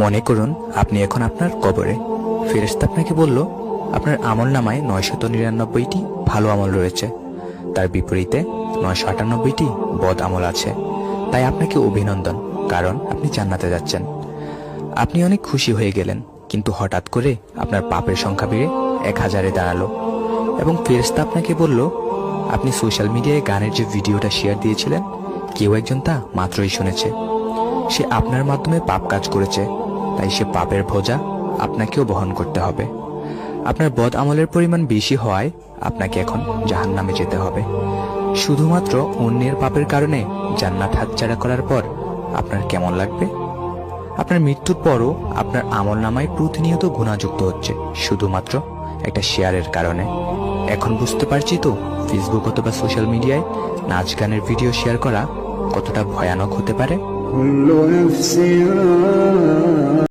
মনে করুন আপনি এখন আপনার কবরে। ফেরেশতা আপনাকে বলল আপনার আমল নামায় 999টি ভালো আমল রয়েছে, তার বিপরীতে 998টি বদ আমল আছে। তাই আপনাকে অভিনন্দন, কারণ আপনি জান্নাতে যাচ্ছেন। আপনি অনেক খুশি হয়ে গেলেন, কিন্তু হঠাৎ করে আপনার পাপের সংখ্যা বেড়ে 1000-এ দাঁড়ালো এবং ফেরেশতা আপনাকে বলল আপনি সোশ্যাল মিডিয়ায় গানের যে ভিডিওটা শেয়ার দিয়েছিলেন, কেউ একজন তা মাত্রই শুনেছে। সে আপনার মাধ্যমে পাপ কাজ করেছে, তাই সে পাপের বোঝা আপনাকেও বহন করতে হবে। আপনার বদ আমলের পরিমাণ বেশি হওয়ায় আপনাকে এখন জাহান্নামে যেতে হবে। শুধুমাত্র অন্যের পাপের কারণে জান্নাত হাতছাড়া করার পর আপনার কেমন লাগবে? আপনার মৃত্যুর পরও আপনার আমল নামায় প্রতিনিয়ত গুনাহযুক্ত হচ্ছে, শুধুমাত্র একটা শেয়ারের কারণে। এখন বুঝতে পারছি তো ফেসবুক অথবা সোশ্যাল মিডিয়ায় নাচ গানের ভিডিও শেয়ার করা কতটা ভয়ানক হতে পারে।